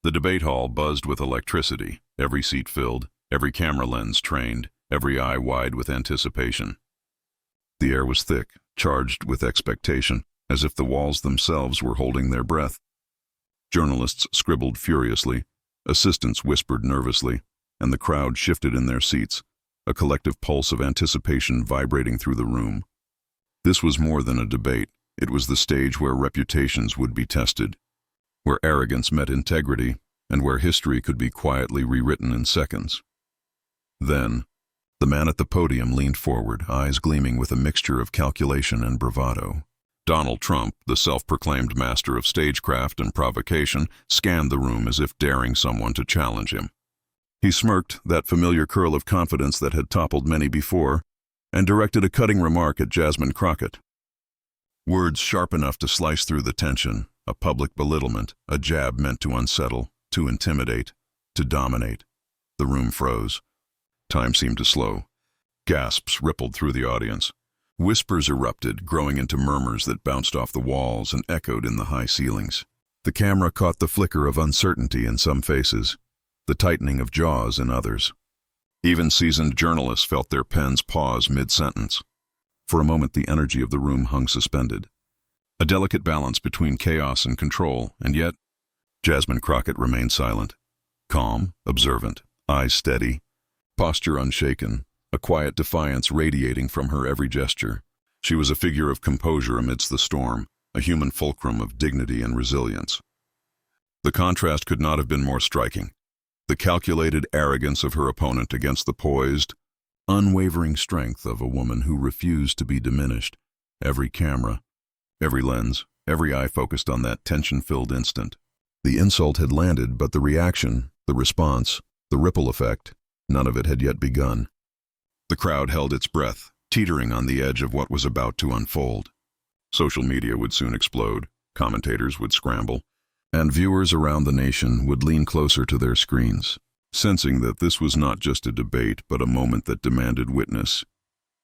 The debate hall buzzed with electricity, every seat filled, every camera lens trained, every eye wide with anticipation. The air was thick, charged with expectation, as if the walls themselves were holding their breath. Journalists scribbled furiously, assistants whispered nervously, and the crowd shifted in their seats, a collective pulse of anticipation vibrating through the room. This was more than a debate. It was the stage where reputations would be tested, where arrogance met integrity, and where history could be quietly rewritten in seconds. Then, the man at the podium leaned forward, eyes gleaming with a mixture of calculation and bravado. Donald Trump, the self-proclaimed master of stagecraft and provocation, scanned the room as if daring someone to challenge him. He smirked, that familiar curl of confidence that had toppled many before, and directed a cutting remark at Jasmine Crockett. Words sharp enough to slice through the tension, a public belittlement, a jab meant to unsettle, to intimidate, to dominate. The room froze. Time seemed to slow. Gasps rippled through the audience. Whispers erupted, growing into murmurs that bounced off the walls and echoed in the high ceilings. The camera caught the flicker of uncertainty in some faces, the tightening of jaws in others. Even seasoned journalists felt their pens pause mid-sentence. For a moment, the energy of the room hung suspended. A delicate balance between chaos and control, and yet Jasmine Crockett remained silent, calm, observant, eyes steady, posture unshaken, a quiet defiance radiating from her every gesture. She was a figure of composure amidst the storm, a human fulcrum of dignity and resilience. The contrast could not have been more striking. The calculated arrogance of her opponent against the poised, unwavering strength of a woman who refused to be diminished. Every camera, every lens, every eye focused on that tension-filled instant. The insult had landed, but the reaction, the response, the ripple effect, none of it had yet begun. The crowd held its breath, teetering on the edge of what was about to unfold. Social media would soon explode, commentators would scramble, and viewers around the nation would lean closer to their screens, sensing that this was not just a debate but a moment that demanded witness.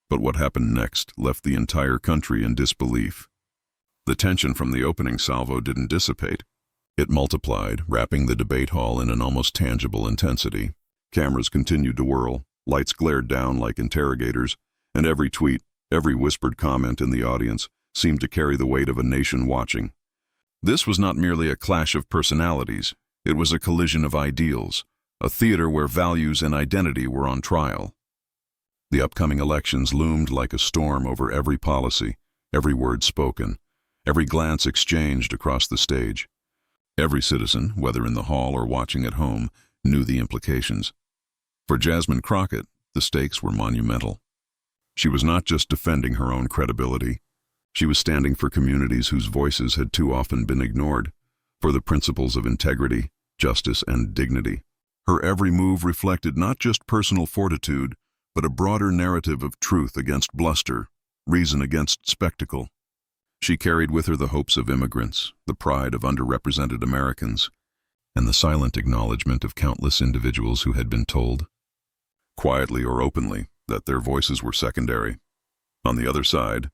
But what happened next left the entire country in disbelief. The tension from the opening salvo didn't dissipate. It multiplied, wrapping the debate hall in an almost tangible intensity. Cameras continued to whirl, lights glared down like interrogators, and every tweet, every whispered comment in the audience seemed to carry the weight of a nation watching. This was not merely a clash of personalities, it was a collision of ideals, a theater where values and identity were on trial. The upcoming elections loomed like a storm over every policy, every word spoken, every glance exchanged across the stage. Every citizen, whether in the hall or watching at home, knew the implications. For Jasmine Crockett, the stakes were monumental. She was not just defending her own credibility. She was standing for communities whose voices had too often been ignored, for the principles of integrity, justice, and dignity. Her every move reflected not just personal fortitude, but a broader narrative of truth against bluster, reason against spectacle. She carried with her the hopes of immigrants, the pride of underrepresented Americans, and the silent acknowledgement of countless individuals who had been told, quietly or openly, that their voices were secondary. On the other side,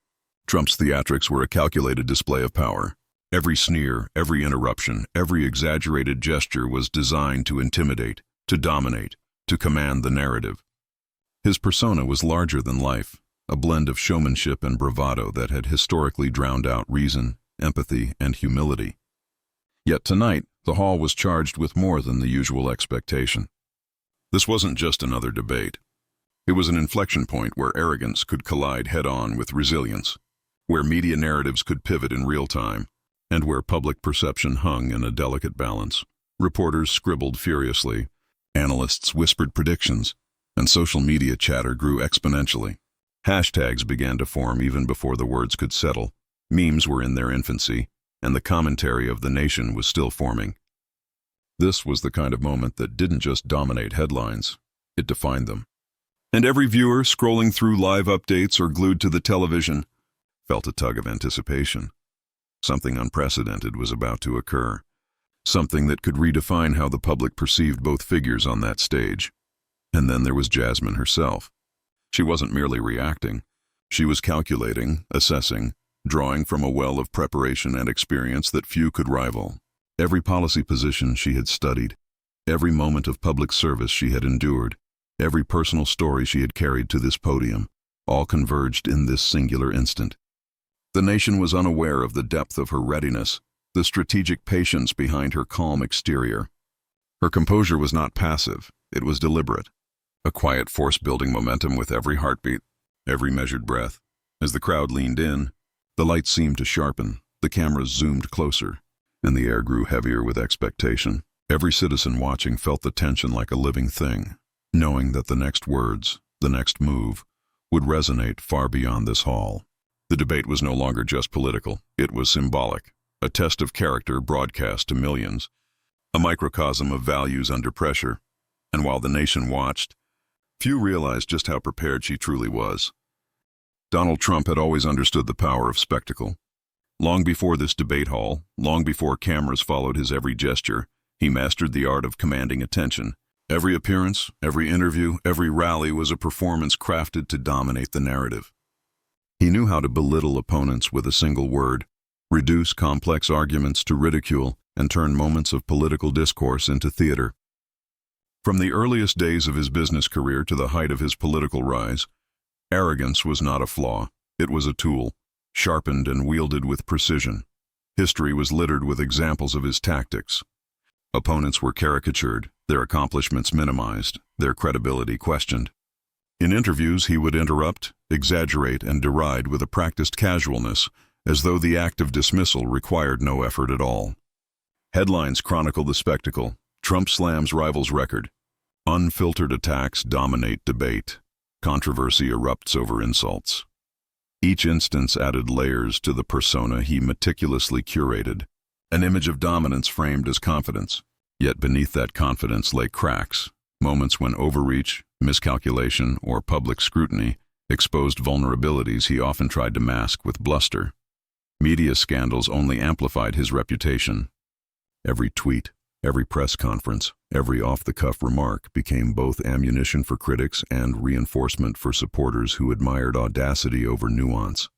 Trump's theatrics were a calculated display of power. Every sneer, every interruption, every exaggerated gesture was designed to intimidate, to dominate, to command the narrative. His persona was larger than life, a blend of showmanship and bravado that had historically drowned out reason, empathy, and humility. Yet tonight, the hall was charged with more than the usual expectation. This wasn't just another debate. It was an inflection point where arrogance could collide head-on with resilience, where media narratives could pivot in real time, and where public perception hung in a delicate balance. Reporters scribbled furiously, analysts whispered predictions, and social media chatter grew exponentially. Hashtags began to form even before the words could settle. Memes were in their infancy, and the commentary of the nation was still forming. This was the kind of moment that didn't just dominate headlines, it defined them. And every viewer, scrolling through live updates or glued to the television, felt a tug of anticipation. Something unprecedented was about to occur, something that could redefine how the public perceived both figures on that stage. And then there was Jasmine herself. She wasn't merely reacting. She was calculating, assessing, drawing from a well of preparation and experience that few could rival. Every policy position she had studied, every moment of public service she had endured, every personal story she had carried to this podium, all converged in this singular instant. The nation was unaware of the depth of her readiness, the strategic patience behind her calm exterior. Her composure was not passive, it was deliberate, a quiet force building momentum with every heartbeat, every measured breath. As the crowd leaned in, the lights seemed to sharpen, the cameras zoomed closer, and the air grew heavier with expectation. Every citizen watching felt the tension like a living thing, knowing that the next words, the next move, would resonate far beyond this hall. The debate was no longer just political, it was symbolic, a test of character broadcast to millions, a microcosm of values under pressure. And while the nation watched, few realized just how prepared she truly was. Donald Trump had always understood the power of spectacle. Long before this debate hall, long before cameras followed his every gesture, he mastered the art of commanding attention. Every appearance, every interview, every rally was a performance crafted to dominate the narrative. He knew how to belittle opponents with a single word, reduce complex arguments to ridicule, and turn moments of political discourse into theater. From the earliest days of his business career to the height of his political rise, arrogance was not a flaw, it was a tool, sharpened and wielded with precision. History was littered with examples of his tactics. Opponents were caricatured, their accomplishments minimized, their credibility questioned. In interviews, he would interrupt, exaggerate, and deride with a practiced casualness, as though the act of dismissal required no effort at all. Headlines chronicle the spectacle. Trump slams rivals' record. Unfiltered attacks dominate debate. Controversy erupts over insults. Each instance added layers to the persona he meticulously curated, an image of dominance framed as confidence. Yet beneath that confidence lay cracks, moments when overreach, miscalculation, or public scrutiny exposed vulnerabilities he often tried to mask with bluster. Media scandals only amplified his reputation. Every tweet, every press conference, every off-the-cuff remark became both ammunition for critics and reinforcement for supporters who admired audacity over nuance.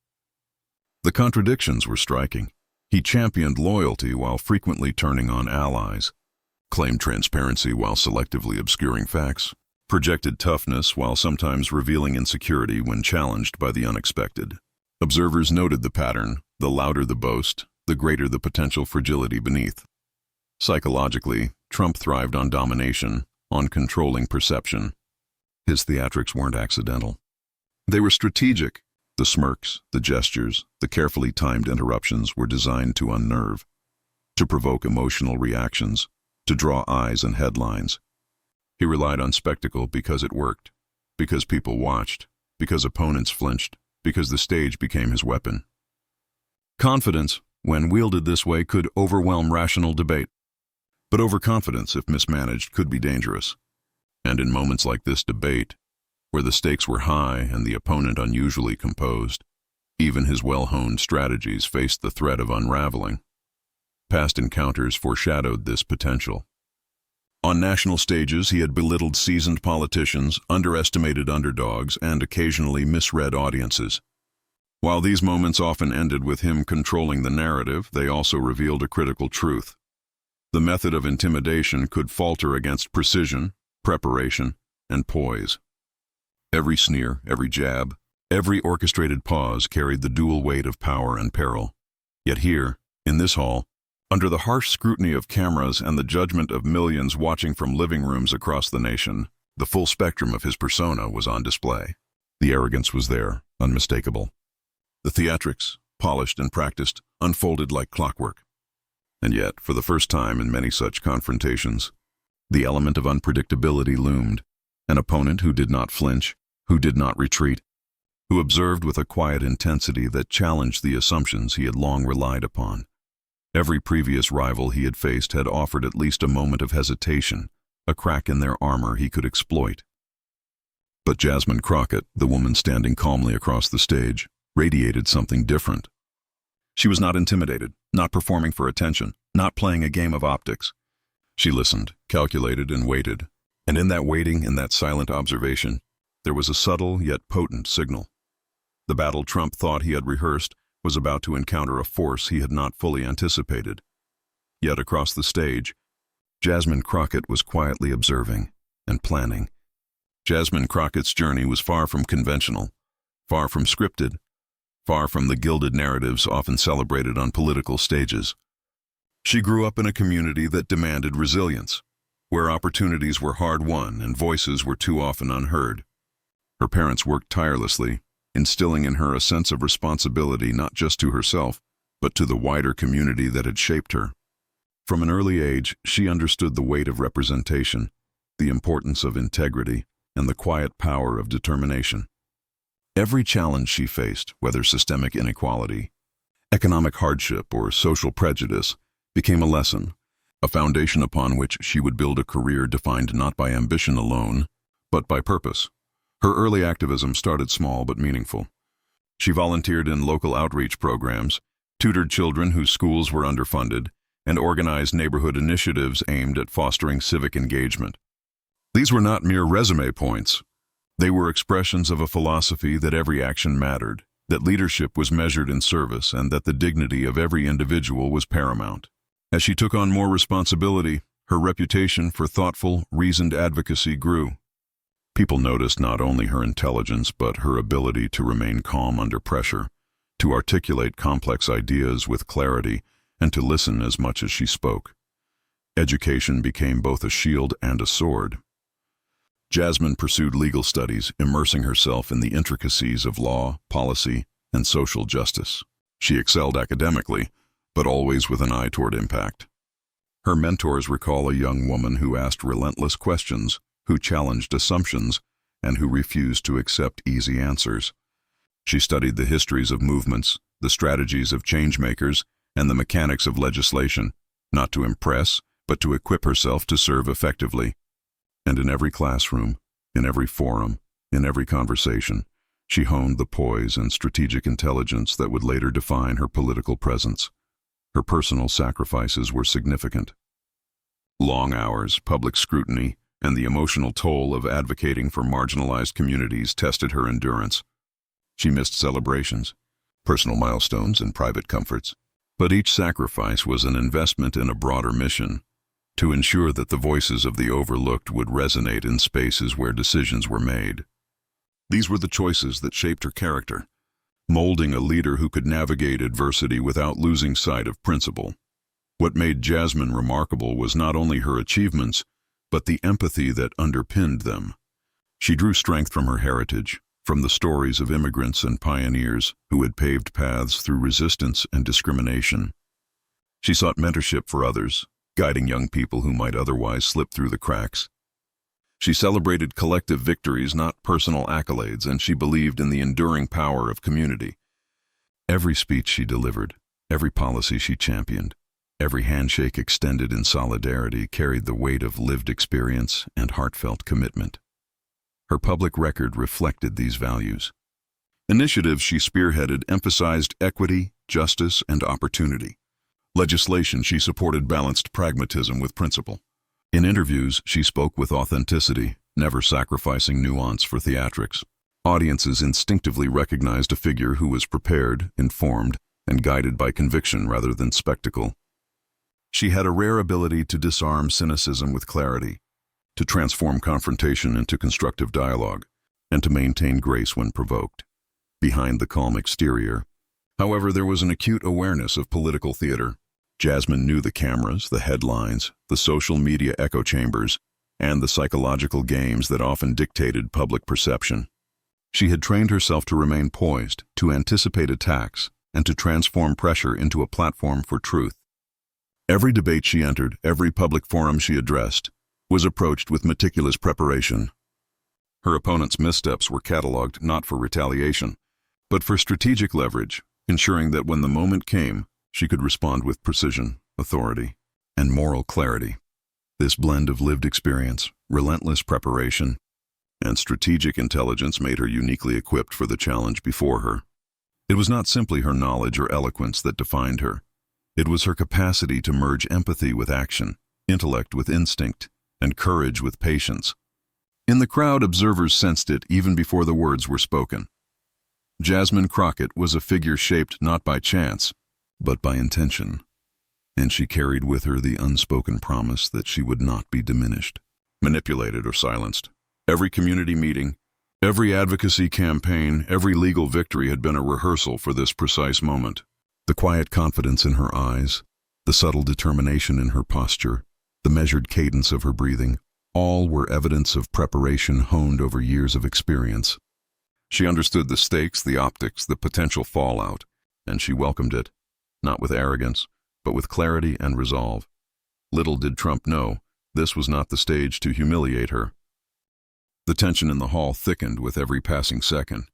The contradictions were striking. He championed loyalty while frequently turning on allies, claimed transparency while selectively obscuring facts, projected toughness while sometimes revealing insecurity when challenged by the unexpected. Observers noted the pattern: the louder the boast, the greater the potential fragility beneath. Psychologically, Trump thrived on domination, on controlling perception. His theatrics weren't accidental. They were strategic. The smirks, the gestures, the carefully timed interruptions were designed to unnerve, to provoke emotional reactions, to draw eyes and headlines. He relied on spectacle because it worked, because people watched, because opponents flinched, because the stage became his weapon. Confidence, when wielded this way, could overwhelm rational debate. But overconfidence, if mismanaged, could be dangerous. And in moments like this debate, where the stakes were high and the opponent unusually composed, even his well-honed strategies faced the threat of unraveling. Past encounters foreshadowed this potential. On national stages, he had belittled seasoned politicians, underestimated underdogs, and occasionally misread audiences. While these moments often ended with him controlling the narrative, they also revealed a critical truth. The method of intimidation could falter against precision, preparation, and poise. Every sneer, every jab, every orchestrated pause carried the dual weight of power and peril. Yet here, in this hall, under the harsh scrutiny of cameras and the judgment of millions watching from living rooms across the nation, the full spectrum of his persona was on display. The arrogance was there, unmistakable. The theatrics, polished and practiced, unfolded like clockwork. And yet, for the first time in many such confrontations, the element of unpredictability loomed. An opponent who did not flinch, who did not retreat, who observed with a quiet intensity that challenged the assumptions he had long relied upon. Every previous rival he had faced had offered at least a moment of hesitation, a crack in their armor he could exploit. But Jasmine Crockett, the woman standing calmly across the stage, radiated something different. She was not intimidated, not performing for attention, not playing a game of optics. She listened, calculated, and waited. And in that waiting, in that silent observation, there was a subtle yet potent signal. The battle Trump thought he had rehearsed was about to encounter a force he had not fully anticipated. Yet across the stage, Jasmine Crockett was quietly observing and planning. Jasmine Crockett's journey was far from conventional, far from scripted, far from the gilded narratives often celebrated on political stages. She grew up in a community that demanded resilience, where opportunities were hard-won and voices were too often unheard. Her parents worked tirelessly, instilling in her a sense of responsibility not just to herself, but to the wider community that had shaped her. From an early age, she understood the weight of representation, the importance of integrity, and the quiet power of determination. Every challenge she faced, whether systemic inequality, economic hardship, or social prejudice, became a lesson, a foundation upon which she would build a career defined not by ambition alone, but by purpose. Her early activism started small but meaningful. She volunteered in local outreach programs, tutored children whose schools were underfunded, and organized neighborhood initiatives aimed at fostering civic engagement. These were not mere resume points. They were expressions of a philosophy that every action mattered, that leadership was measured in service, and that the dignity of every individual was paramount. As she took on more responsibility, her reputation for thoughtful, reasoned advocacy grew. People noticed not only her intelligence but her ability to remain calm under pressure, to articulate complex ideas with clarity, and to listen as much as she spoke. Education became both a shield and a sword. Jasmine pursued legal studies, immersing herself in the intricacies of law, policy, and social justice. She excelled academically, but always with an eye toward impact. Her mentors recall a young woman who asked relentless questions, who challenged assumptions, and who refused to accept easy answers. She studied the histories of movements, the strategies of changemakers, and the mechanics of legislation, not to impress, but to equip herself to serve effectively. And in every classroom, in every forum, in every conversation, she honed the poise and strategic intelligence that would later define her political presence. Her personal sacrifices were significant. Long hours, public scrutiny, and the emotional toll of advocating for marginalized communities tested her endurance. She missed celebrations, personal milestones, and private comforts. But each sacrifice was an investment in a broader mission, to ensure that the voices of the overlooked would resonate in spaces where decisions were made. These were the choices that shaped her character, molding a leader who could navigate adversity without losing sight of principle. What made Jasmine remarkable was not only her achievements, but the empathy that underpinned them. She drew strength from her heritage, from the stories of immigrants and pioneers who had paved paths through resistance and discrimination. She sought mentorship for others, guiding young people who might otherwise slip through the cracks. She celebrated collective victories, not personal accolades, and she believed in the enduring power of community. Every speech she delivered, every policy she championed, every handshake extended in solidarity carried the weight of lived experience and heartfelt commitment. Her public record reflected these values. Initiatives she spearheaded emphasized equity, justice, and opportunity. Legislation she supported balanced pragmatism with principle. In interviews, she spoke with authenticity, never sacrificing nuance for theatrics. Audiences instinctively recognized a figure who was prepared, informed, and guided by conviction rather than spectacle. She had a rare ability to disarm cynicism with clarity, to transform confrontation into constructive dialogue, and to maintain grace when provoked. Behind the calm exterior, however, there was an acute awareness of political theater. Jasmine knew the cameras, the headlines, the social media echo chambers, and the psychological games that often dictated public perception. She had trained herself to remain poised, to anticipate attacks, and to transform pressure into a platform for truth. Every debate she entered, every public forum she addressed, was approached with meticulous preparation. Her opponent's missteps were cataloged not for retaliation, but for strategic leverage, ensuring that when the moment came, she could respond with precision, authority, and moral clarity. This blend of lived experience, relentless preparation, and strategic intelligence made her uniquely equipped for the challenge before her. It was not simply her knowledge or eloquence that defined her. It was her capacity to merge empathy with action, intellect with instinct, and courage with patience. In the crowd, observers sensed it even before the words were spoken. Jasmine Crockett was a figure shaped not by chance, but by intention. and she carried with her the unspoken promise that she would not be diminished, manipulated, or silenced. Every community meeting, every advocacy campaign, every legal victory had been a rehearsal for this precise moment. The quiet confidence in her eyes, the subtle determination in her posture, the measured cadence of her breathing, all were evidence of preparation honed over years of experience. She understood the stakes, the optics, the potential fallout, and she welcomed it, not with arrogance, but with clarity and resolve. Little did Trump know, this was not the stage to humiliate her. The tension in the hall thickened with every passing second.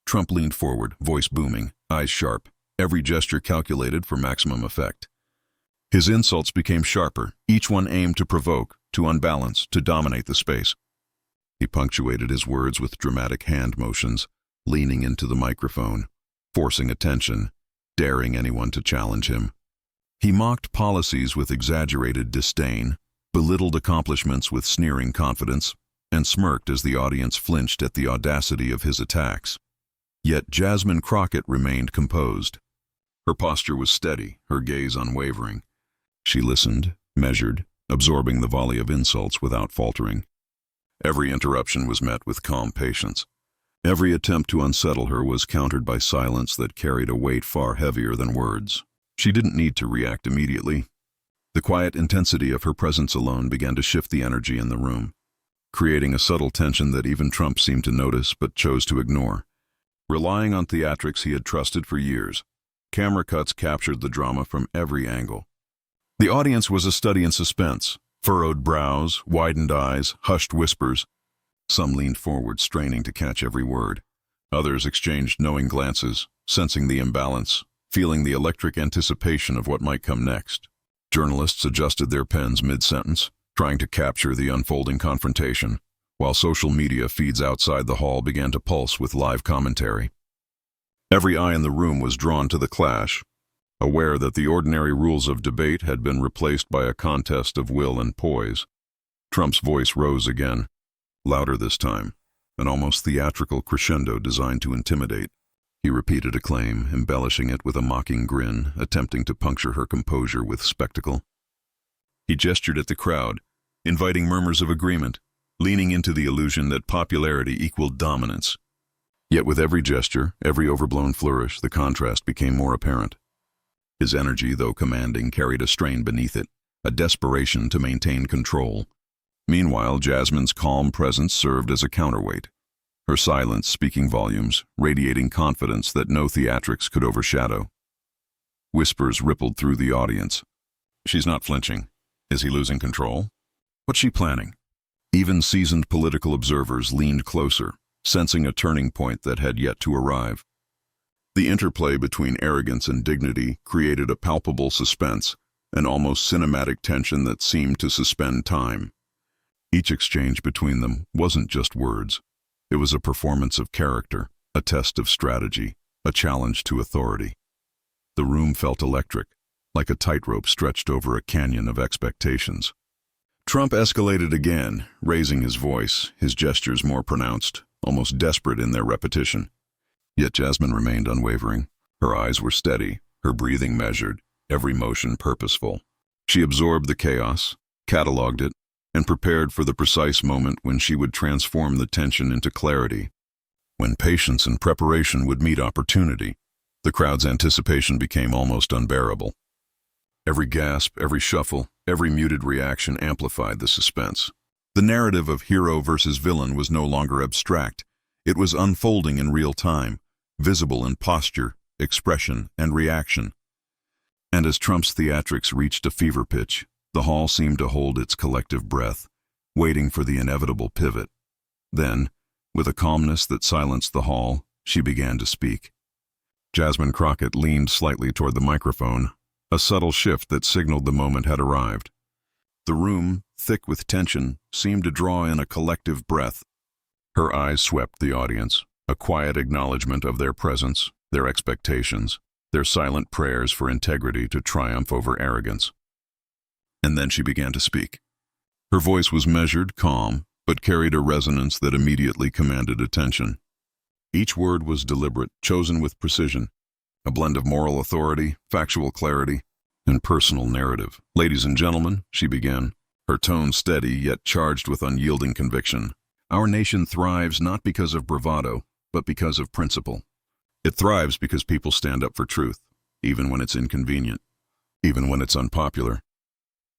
Trump leaned forward, voice booming, eyes sharp, every gesture calculated for maximum effect. His insults became sharper, each one aimed to provoke, to unbalance, to dominate the space. He punctuated his words with dramatic hand motions, leaning into the microphone, forcing attention, daring anyone to challenge him. He mocked policies with exaggerated disdain, belittled accomplishments with sneering confidence, and smirked as the audience flinched at the audacity of his attacks. Yet Jasmine Crockett remained composed. Her posture was steady, her gaze unwavering. She listened, measured, absorbing the volley of insults without faltering. Every interruption was met with calm patience. Every attempt to unsettle her was countered by silence that carried a weight far heavier than words. She didn't need to react immediately. The quiet intensity of her presence alone began to shift the energy in the room, creating a subtle tension that even Trump seemed to notice but chose to ignore. Relying on theatrics he had trusted for years, camera cuts captured the drama from every angle. The audience was a study in suspense, furrowed brows, widened eyes, hushed whispers. Some leaned forward, straining to catch every word. Others exchanged knowing glances, sensing the imbalance, feeling the electric anticipation of what might come next. Journalists adjusted their pens mid-sentence, trying to capture the unfolding confrontation, while social media feeds outside the hall began to pulse with live commentary. Every eye in the room was drawn to the clash, aware that the ordinary rules of debate had been replaced by a contest of will and poise. Trump's voice rose again, louder this time, an almost theatrical crescendo designed to intimidate. He repeated a claim, embellishing it with a mocking grin, attempting to puncture her composure with spectacle. He gestured at the crowd, inviting murmurs of agreement, leaning into the illusion that popularity equaled dominance. Yet with every gesture, every overblown flourish, the contrast became more apparent. His energy, though commanding, carried a strain beneath it, a desperation to maintain control. Meanwhile, Jasmine's calm presence served as a counterweight, her silence speaking volumes, radiating confidence that no theatrics could overshadow. Whispers rippled through the audience. She's not flinching. Is he losing control? What's she planning? Even seasoned political observers leaned closer, sensing a turning point that had yet to arrive. The interplay between arrogance and dignity created a palpable suspense, an almost cinematic tension that seemed to suspend time. Each exchange between them wasn't just words. It was a performance of character, a test of strategy, a challenge to authority. The room felt electric, like a tightrope stretched over a canyon of expectations. Trump escalated again, raising his voice, his gestures more pronounced, almost desperate in their repetition. Yet Jasmine remained unwavering. Her eyes were steady, her breathing measured, every motion purposeful. She absorbed the chaos, cataloged it, and prepared for the precise moment when she would transform the tension into clarity. When patience and preparation would meet opportunity, the crowd's anticipation became almost unbearable. Every gasp, every shuffle, every muted reaction amplified the suspense. The narrative of hero versus villain was no longer abstract. It was unfolding in real time, visible in posture, expression, and reaction. And as Trump's theatrics reached a fever pitch, the hall seemed to hold its collective breath, waiting for the inevitable pivot. Then, with a calmness that silenced the hall, she began to speak. Jasmine Crockett leaned slightly toward the microphone, a subtle shift that signaled the moment had arrived. The room, thick with tension, seemed to draw in a collective breath. Her eyes swept the audience, a quiet acknowledgement of their presence, their expectations, their silent prayers for integrity to triumph over arrogance. And then she began to speak. Her voice was measured, calm, but carried a resonance that immediately commanded attention. Each word was deliberate, chosen with precision, a blend of moral authority, factual clarity, and personal narrative. "Ladies and gentlemen," she began, her tone steady yet charged with unyielding conviction, "our nation thrives not because of bravado, but because of principle. It thrives because people stand up for truth, even when it's inconvenient, even when it's unpopular."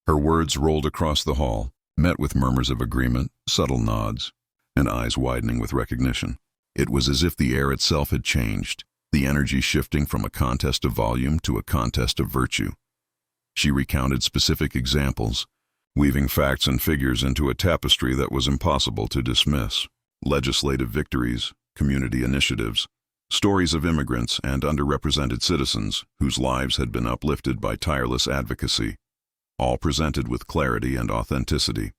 Her words rolled across the hall, met with murmurs of agreement, subtle nods, and eyes widening with recognition. It was as if the air itself had changed, the energy shifting from a contest of volume to a contest of virtue. She recounted specific examples, weaving facts and figures into a tapestry that was impossible to dismiss. Legislative victories, community initiatives, stories of immigrants and underrepresented citizens whose lives had been uplifted by tireless advocacy, all presented with clarity and authenticity.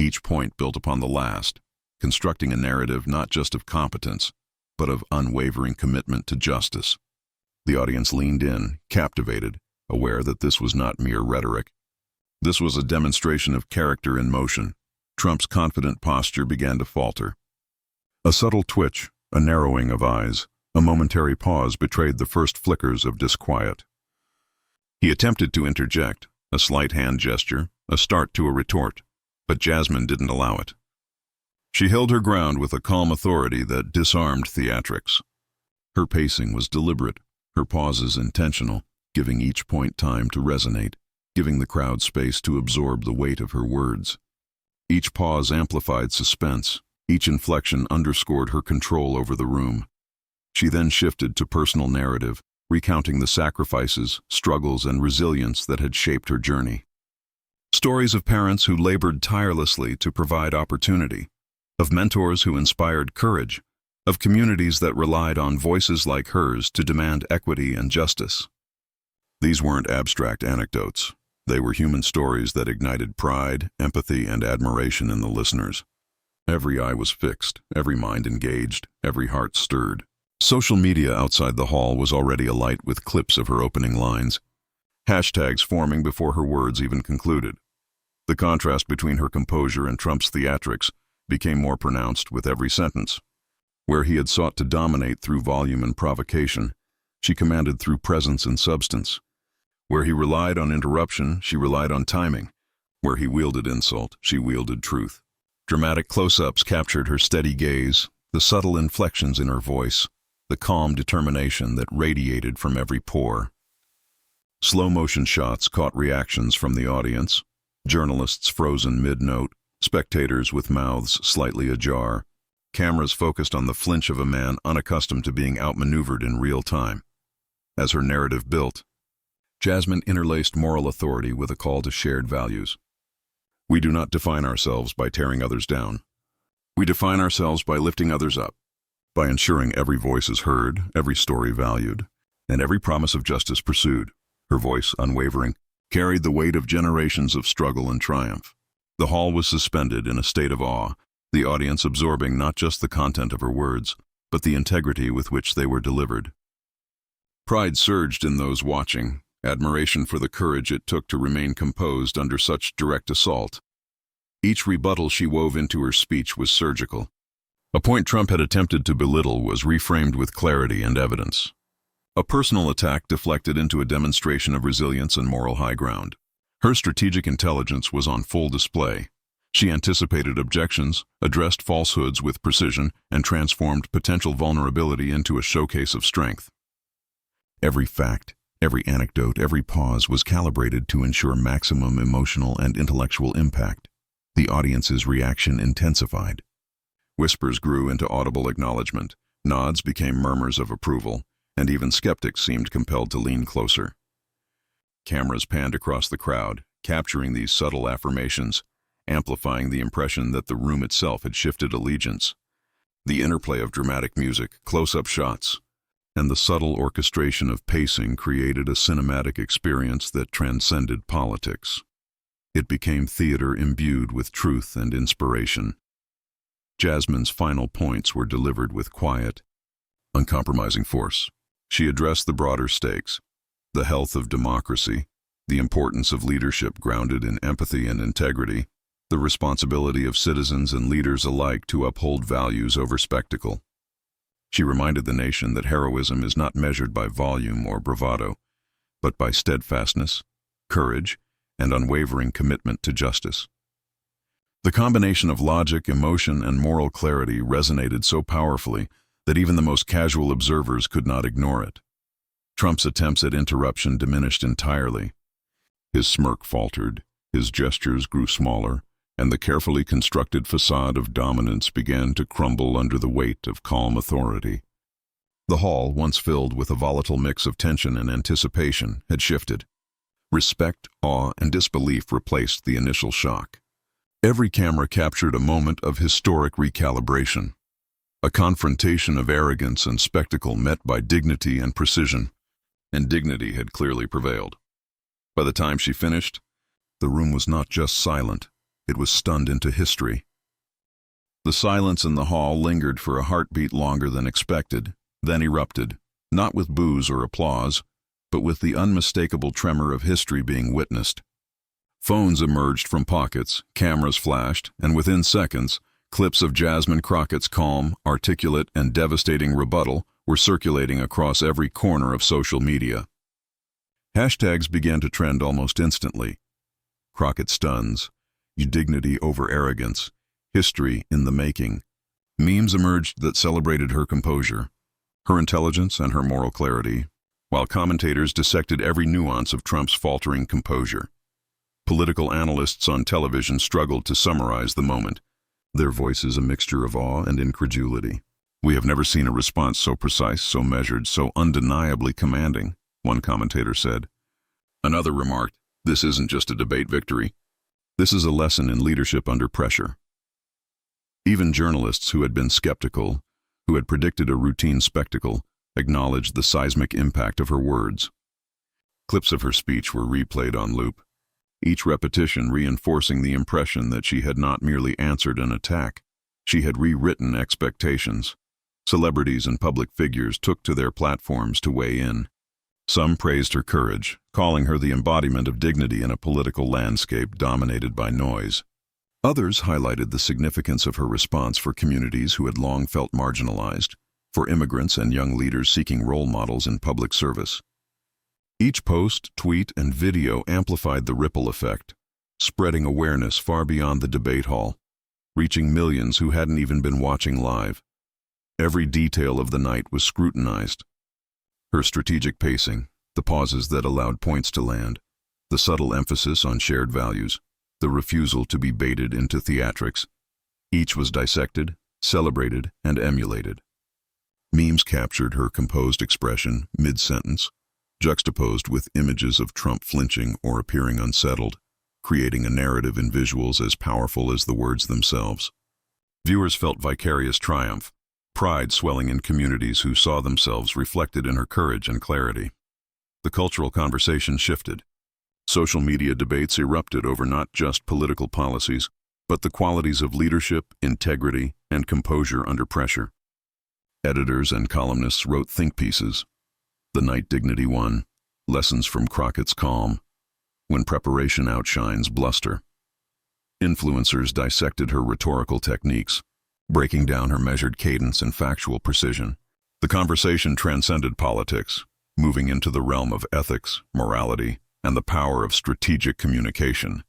Each point built upon the last, constructing a narrative not just of competence, but of unwavering commitment to justice. The audience leaned in, captivated, aware that this was not mere rhetoric. This was a demonstration of character in motion. Trump's confident posture began to falter. A subtle twitch, a narrowing of eyes, a momentary pause betrayed the first flickers of disquiet. He attempted to interject, a slight hand gesture, a start to a retort, but Jasmine didn't allow it. She held her ground with a calm authority that disarmed theatrics. Her pacing was deliberate, her pauses intentional, giving each point time to resonate, giving the crowd space to absorb the weight of her words. Each pause amplified suspense, each inflection underscored her control over the room. She then shifted to personal narrative, recounting the sacrifices, struggles, and resilience that had shaped her journey. Stories of parents who labored tirelessly to provide opportunity, of mentors who inspired courage, of communities that relied on voices like hers to demand equity and justice. These weren't abstract anecdotes. They were human stories that ignited pride, empathy, and admiration in the listeners. Every eye was fixed, every mind engaged, every heart stirred. Social media outside the hall was already alight with clips of her opening lines, hashtags forming before her words even concluded. The contrast between her composure and Trump's theatrics became more pronounced with every sentence. Where he had sought to dominate through volume and provocation, she commanded through presence and substance. Where he relied on interruption, she relied on timing. Where he wielded insult, she wielded truth. Dramatic close-ups captured her steady gaze, the subtle inflections in her voice, the calm determination that radiated from every pore. Slow-motion shots caught reactions from the audience, journalists frozen mid-note, spectators with mouths slightly ajar, cameras focused on the flinch of a man unaccustomed to being outmaneuvered in real time. As her narrative built, Jasmine interlaced moral authority with a call to shared values. We do not define ourselves by tearing others down. We define ourselves by lifting others up, by ensuring every voice is heard, every story valued, and every promise of justice pursued. Her voice, unwavering, carried the weight of generations of struggle and triumph. The hall was suspended in a state of awe, the audience absorbing not just the content of her words, but the integrity with which they were delivered. Pride surged in those watching, admiration for the courage it took to remain composed under such direct assault. Each rebuttal she wove into her speech was surgical. A point Trump had attempted to belittle was reframed with clarity and evidence. A personal attack deflected into a demonstration of resilience and moral high ground. Her strategic intelligence was on full display. She anticipated objections, addressed falsehoods with precision, and transformed potential vulnerability into a showcase of strength. Every fact, every anecdote, every pause was calibrated to ensure maximum emotional and intellectual impact. The audience's reaction intensified. Whispers grew into audible acknowledgement, nods became murmurs of approval, and even skeptics seemed compelled to lean closer. Cameras panned across the crowd, capturing these subtle affirmations, amplifying the impression that the room itself had shifted allegiance. The interplay of dramatic music, close-up shots, and the subtle orchestration of pacing created a cinematic experience that transcended politics. It became theater imbued with truth and inspiration. Jasmine's final points were delivered with quiet, uncompromising force. She addressed the broader stakes, the health of democracy, the importance of leadership grounded in empathy and integrity, the responsibility of citizens and leaders alike to uphold values over spectacle. She reminded the nation that heroism is not measured by volume or bravado, but by steadfastness, courage, and unwavering commitment to justice. The combination of logic, emotion, and moral clarity resonated so powerfully that even the most casual observers could not ignore it. Trump's attempts at interruption diminished entirely. His smirk faltered, his gestures grew smaller, and the carefully constructed facade of dominance began to crumble under the weight of calm authority. The hall, once filled with a volatile mix of tension and anticipation, had shifted. Respect, awe, and disbelief replaced the initial shock. Every camera captured a moment of historic recalibration, a confrontation of arrogance and spectacle met by dignity and precision, and dignity had clearly prevailed. By the time she finished, the room was not just silent, it was stunned into history. The silence in the hall lingered for a heartbeat longer than expected, then erupted, not with boos or applause, but with the unmistakable tremor of history being witnessed. Phones emerged from pockets, cameras flashed, and within seconds, clips of Jasmine Crockett's calm, articulate, and devastating rebuttal were circulating across every corner of social media. Hashtags began to trend almost instantly. Crockett stuns, dignity over arrogance, history in the making. Memes emerged that celebrated her composure, her intelligence, and her moral clarity, while commentators dissected every nuance of Trump's faltering composure. Political analysts on television struggled to summarize the moment, their voices a mixture of awe and incredulity. "We have never seen a response so precise, so measured, so undeniably commanding," one commentator said. Another remarked, "This isn't just a debate victory. This is a lesson in leadership under pressure." Even journalists who had been skeptical, who had predicted a routine spectacle, acknowledged the seismic impact of her words. Clips of her speech were replayed on loop, each repetition reinforcing the impression that she had not merely answered an attack, she had rewritten expectations. Celebrities and public figures took to their platforms to weigh in. Some praised her courage, calling her the embodiment of dignity in a political landscape dominated by noise. Others highlighted the significance of her response for communities who had long felt marginalized, for immigrants and young leaders seeking role models in public service. Each post, tweet, and video amplified the ripple effect, spreading awareness far beyond the debate hall, reaching millions who hadn't even been watching live. Every detail of the night was scrutinized. Her strategic pacing, the pauses that allowed points to land, the subtle emphasis on shared values, the refusal to be baited into theatrics. Each was dissected, celebrated, and emulated. Memes captured her composed expression mid-sentence, juxtaposed with images of Trump flinching or appearing unsettled, creating a narrative in visuals as powerful as the words themselves. Viewers felt vicarious triumph, pride swelling in communities who saw themselves reflected in her courage and clarity. The cultural conversation shifted. Social media debates erupted over not just political policies, but the qualities of leadership, integrity, and composure under pressure. Editors and columnists wrote think pieces. The Night Dignity won, Lessons from Crockett's Calm, When Preparation Outshines Bluster. Influencers dissected her rhetorical techniques, breaking down her measured cadence and factual precision. The conversation transcended politics, moving into the realm of ethics, morality, and the power of strategic communication.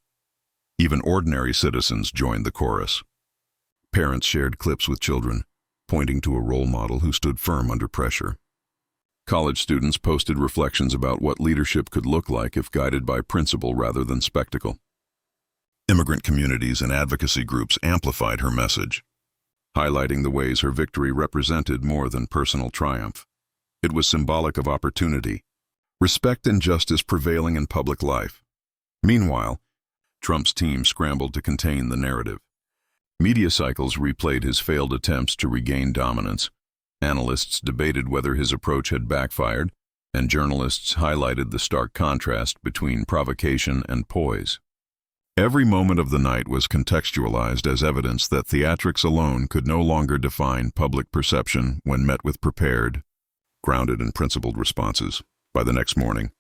Even ordinary citizens joined the chorus. Parents shared clips with children, pointing to a role model who stood firm under pressure. College students posted reflections about what leadership could look like if guided by principle rather than spectacle. Immigrant communities and advocacy groups amplified her message, highlighting the ways her victory represented more than personal triumph. It was symbolic of opportunity, respect and justice prevailing in public life. Meanwhile, Trump's team scrambled to contain the narrative. Media cycles replayed his failed attempts to regain dominance. Analysts debated whether his approach had backfired, and journalists highlighted the stark contrast between provocation and poise. Every moment of the night was contextualized as evidence that theatrics alone could no longer define public perception when met with prepared, grounded and principled responses. By the next morning,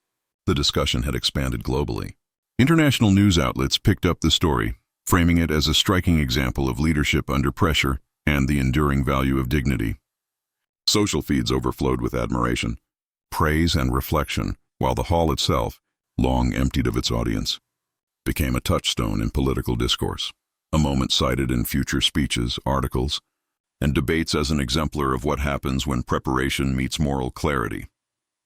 the discussion had expanded globally. International news outlets picked up the story, framing it as a striking example of leadership under pressure and the enduring value of dignity. Social feeds overflowed with admiration, praise, and reflection, while the hall itself, long emptied of its audience, became a touchstone in political discourse, a moment cited in future speeches, articles, and debates as an exemplar of what happens when preparation meets moral clarity.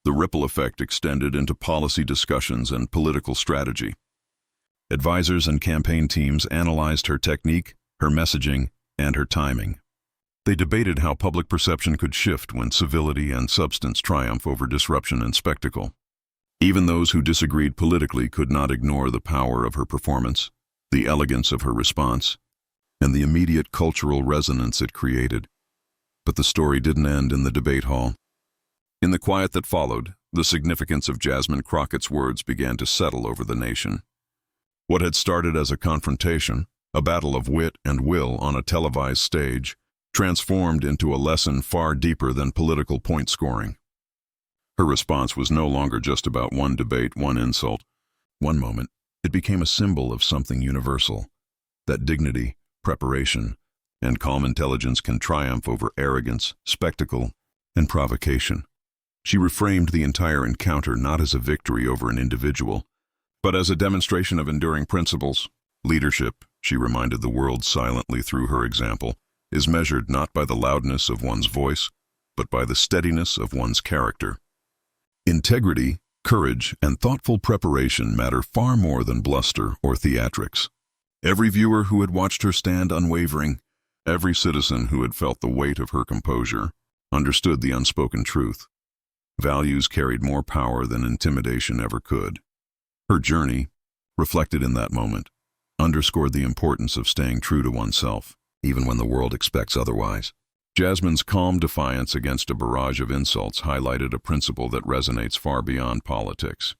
The ripple effect extended into policy discussions and political strategy. Advisors and campaign teams analyzed her technique, her messaging, and her timing. They debated how public perception could shift when civility and substance triumph over disruption and spectacle. Even those who disagreed politically could not ignore the power of her performance, the elegance of her response, and the immediate cultural resonance it created. But the story didn't end in the debate hall. In the quiet that followed, the significance of Jasmine Crockett's words began to settle over the nation. What had started as a confrontation, a battle of wit and will on a televised stage, transformed into a lesson far deeper than political point scoring. Her response was no longer just about one debate, one insult, one moment. It became a symbol of something universal, that dignity, preparation, and calm intelligence can triumph over arrogance, spectacle, and provocation. She reframed the entire encounter not as a victory over an individual, but as a demonstration of enduring principles. Leadership, she reminded the world silently through her example, is measured not by the loudness of one's voice, but by the steadiness of one's character. Integrity, courage, and thoughtful preparation matter far more than bluster or theatrics. Every viewer who had watched her stand unwavering, every citizen who had felt the weight of her composure, understood the unspoken truth. Values carried more power than intimidation ever could. Her journey, reflected in that moment, underscored the importance of staying true to oneself, even when the world expects otherwise. Jasmine's calm defiance against a barrage of insults highlighted a principle that resonates far beyond politics,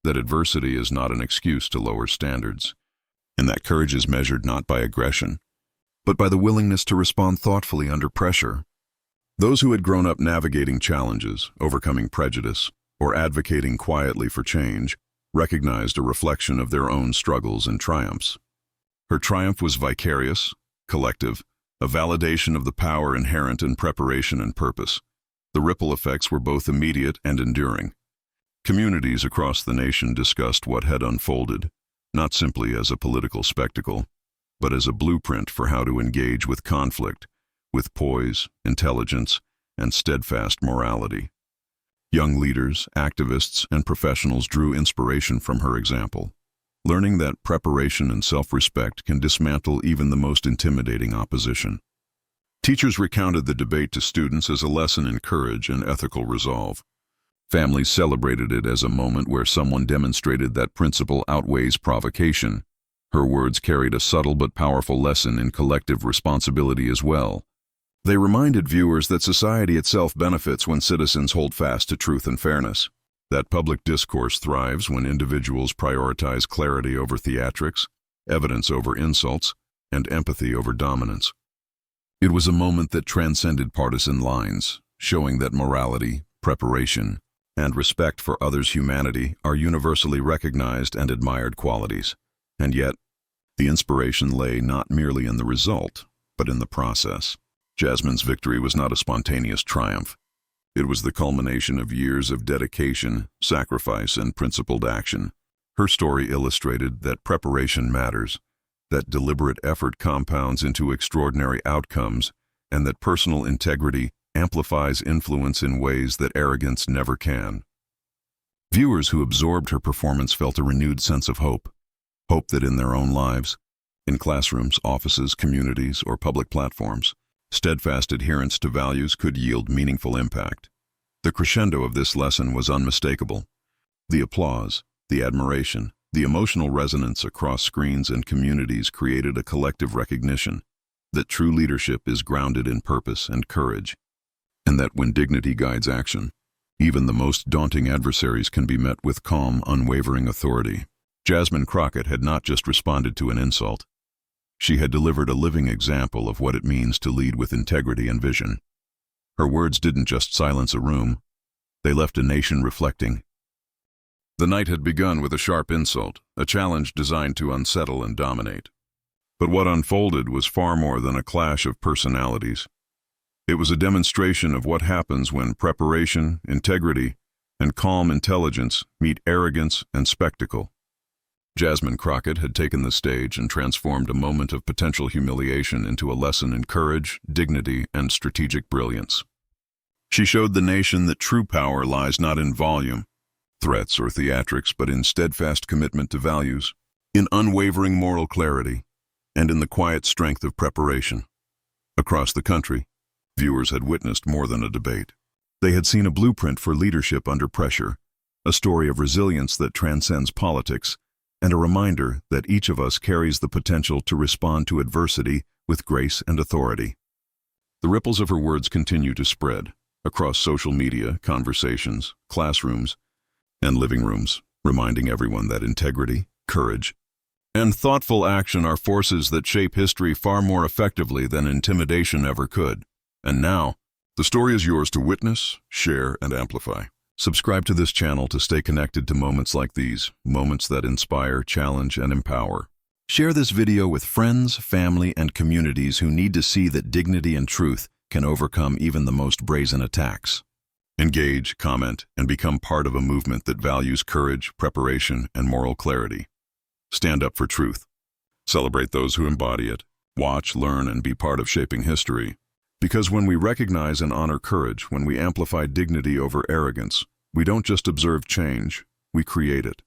that adversity is not an excuse to lower standards, and that courage is measured not by aggression, but by the willingness to respond thoughtfully under pressure. Those who had grown up navigating challenges, overcoming prejudice, or advocating quietly for change, recognized a reflection of their own struggles and triumphs. Her triumph was vicarious, collective, a validation of the power inherent in preparation and purpose. The ripple effects were both immediate and enduring. Communities across the nation discussed what had unfolded, not simply as a political spectacle, but as a blueprint for how to engage with conflict, with poise, intelligence, and steadfast morality. Young leaders, activists, and professionals drew inspiration from her example, learning that preparation and self-respect can dismantle even the most intimidating opposition. Teachers recounted the debate to students as a lesson in courage and ethical resolve. Families celebrated it as a moment where someone demonstrated that principle outweighs provocation. Her words carried a subtle but powerful lesson in collective responsibility as well. They reminded viewers that society itself benefits when citizens hold fast to truth and fairness, that public discourse thrives when individuals prioritize clarity over theatrics, evidence over insults, and empathy over dominance. It was a moment that transcended partisan lines, showing that morality, preparation, and respect for others' humanity are universally recognized and admired qualities. And yet, the inspiration lay not merely in the result, but in the process. Jasmine's victory was not a spontaneous triumph. It was the culmination of years of dedication, sacrifice, and principled action. Her story illustrated that preparation matters, that deliberate effort compounds into extraordinary outcomes, and that personal integrity amplifies influence in ways that arrogance never can. Viewers who absorbed her performance felt a renewed sense of hope that in their own lives, in classrooms, offices, communities, or public platforms, steadfast adherence to values could yield meaningful impact. The crescendo of this lesson was unmistakable. The applause, the admiration, the emotional resonance across screens and communities created a collective recognition that true leadership is grounded in purpose and courage, and that when dignity guides action, even the most daunting adversaries can be met with calm, unwavering authority. Jasmine Crockett had not just responded to an insult. She had delivered a living example of what it means to lead with integrity and vision. Her words didn't just silence a room, they left a nation reflecting. The night had begun with a sharp insult, a challenge designed to unsettle and dominate. But what unfolded was far more than a clash of personalities. It was a demonstration of what happens when preparation, integrity, and calm intelligence meet arrogance and spectacle. Jasmine Crockett had taken the stage and transformed a moment of potential humiliation into a lesson in courage, dignity, and strategic brilliance. She showed the nation that true power lies not in volume, threats, or theatrics, but in steadfast commitment to values, in unwavering moral clarity, and in the quiet strength of preparation. Across the country, viewers had witnessed more than a debate. They had seen a blueprint for leadership under pressure, a story of resilience that transcends politics, and a reminder that each of us carries the potential to respond to adversity with grace and authority. The ripples of her words continue to spread across social media, conversations, classrooms, and living rooms, reminding everyone that integrity, courage, and thoughtful action are forces that shape history far more effectively than intimidation ever could. And now, the story is yours to witness, share, and amplify. Subscribe to this channel to stay connected to moments like these, moments that inspire, challenge, and empower. Share this video with friends, family, and communities who need to see that dignity and truth can overcome even the most brazen attacks. Engage, comment, and become part of a movement that values courage, preparation, and moral clarity. Stand up for truth. Celebrate those who embody it. Watch, learn, and be part of shaping history. Because when we recognize and honor courage, when we amplify dignity over arrogance, we don't just observe change, we create it.